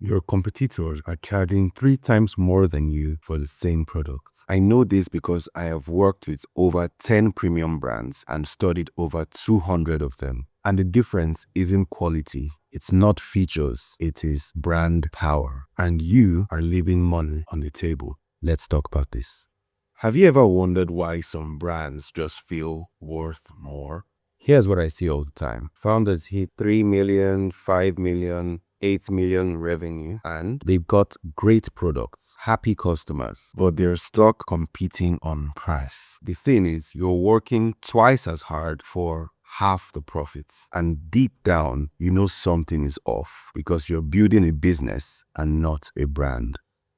Your competitors are charging 3 times more than you for the same products. I know this because I have worked with over 10 premium brands and studied over 200 of them. And the difference isn't quality. It's not features. It is brand power. And you are leaving money on the table. Let's talk about this. Have you ever wondered why some brands just feel worth more? Here's what I see all the time. Founders hit 3 million, 5 million, 8 million revenue, and they've got great products, happy customers, but they're stuck competing on price. The thing is, you're working twice as hard for half the profits. And deep down, you know something is off because you're building a business and not a brand.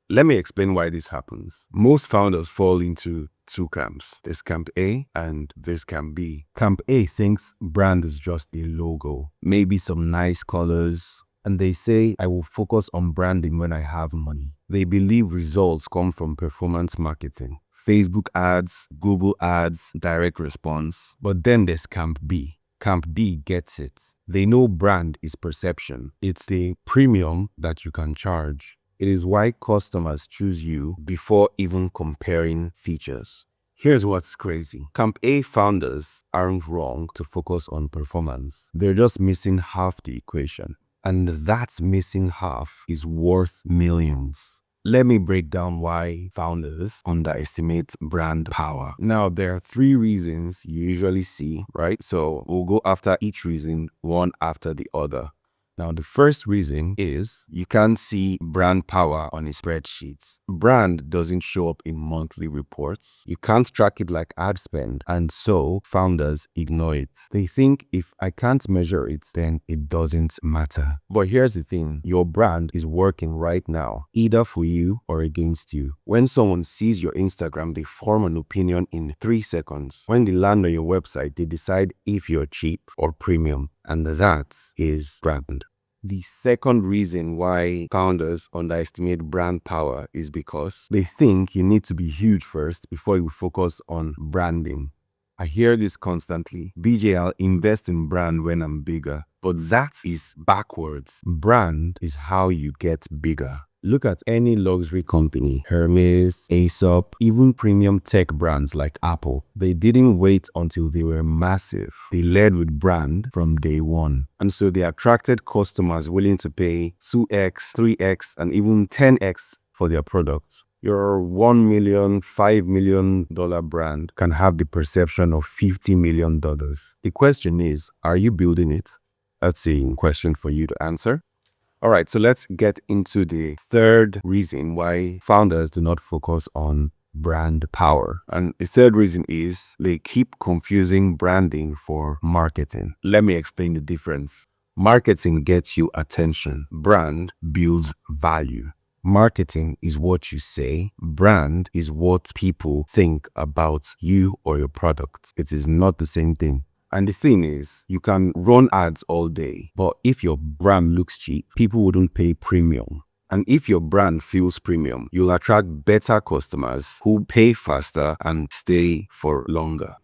Let me explain why this happens. Most founders fall into two camps. There's camp A and there's camp B. Camp A thinks brand is just a logo, maybe some nice colors, and they say, I will focus on branding when I have money. They believe results come from performance marketing. Facebook ads, Google ads, direct response. But then there's camp B. Camp B gets it. They know brand is perception. It's the premium that you can charge. It is why customers choose you before even comparing features. Here's what's crazy. Camp A founders aren't wrong to focus on performance. They're just missing half the equation. And that missing half is worth millions. Let me break down why founders underestimate brand power. Now, there are 3 reasons you usually see, right? So we'll go after each reason, one after the other. Now, the first reason is you can't see brand power on a spreadsheet. Brand doesn't show up in monthly reports. You can't track it like ad spend, and so founders ignore it. They think if I can't measure it, then it doesn't matter. But here's the thing, your brand is working right now, either for you or against you. When someone sees your Instagram, they form an opinion in 3 seconds. When they land on your website, they decide if you're cheap or premium. And that is brand. The second reason why founders underestimate brand power is because they think you need to be huge first before you focus on branding. I hear this constantly. BJ, I'll invest in brand when I'm bigger. But that is backwards. Brand is how you get bigger. Look at any luxury company, Hermes, Aesop, even premium tech brands like Apple. They didn't wait until they were massive. They led with brand from day one. And so they attracted customers willing to pay 2x, 3x, and even 10x for their products. Your $1 million, $5 million brand can have the perception of $50 million. The question is, are you building it? That's a question for you to answer. All right, so let's get into the third reason why founders do not focus on brand power. And the third reason is they keep confusing branding for marketing. Let me explain the difference. Marketing gets you attention. Brand builds value. Marketing is what you say. Brand is what people think about you or your product. It is not the same thing. And the thing is, you can run ads all day, but if your brand looks cheap, people wouldn't pay premium. And if your brand feels premium, you'll attract better customers who pay faster and stay for longer.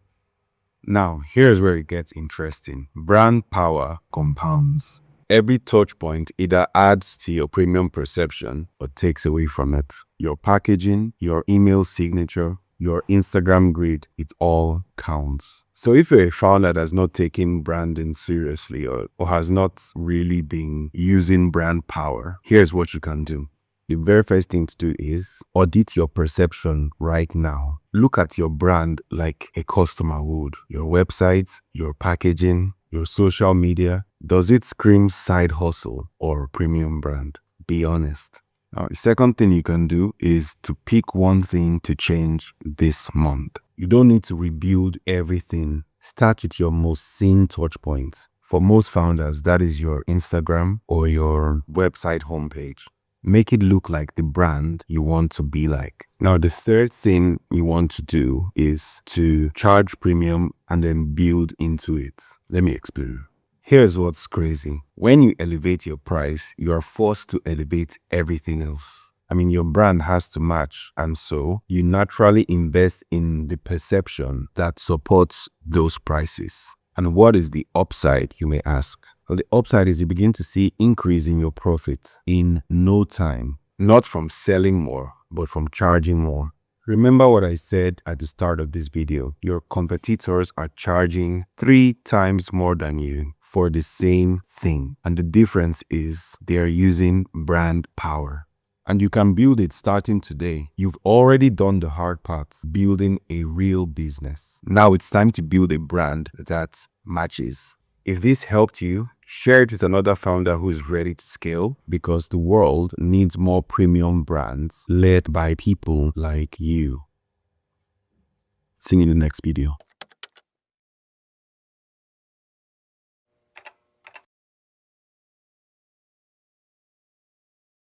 Now, here's where it gets interesting. Brand power compounds. Every touch point either adds to your premium perception or takes away from it. Your packaging, your email signature, your Instagram grid, it all counts. So if you're a founder that's not taking branding seriously or has not really been using brand power, here's what you can do. The very first thing to do is audit your perception right now. Look at your brand like a customer would. Your website, your packaging, your social media. Does it scream side hustle or premium brand? Be honest. Now, the second thing you can do is to pick one thing to change this month. You don't need to rebuild everything. Start with your most seen touch points. For most founders, that is your Instagram or your website homepage. Make it look like the brand you want to be like. Now, the third thing you want to do is to charge premium and then build into it. Let me explain. Here's what's crazy. When you elevate your price, you are forced to elevate everything else. I mean, your brand has to match. And so you naturally invest in the perception that supports those prices. And what is the upside, you may ask? Well, the upside is you begin to see increase in your profits in no time. Not from selling more, but from charging more. Remember what I said at the start of this video. Your competitors are charging 3 times more than you for the same thing. And the difference is they are using brand power. And you can build it starting today. You've already done the hard part, building a real business. Now it's time to build a brand that matches. If this helped you, share it with another founder who is ready to scale, because the world needs more premium brands led by people like you. See you in the next video.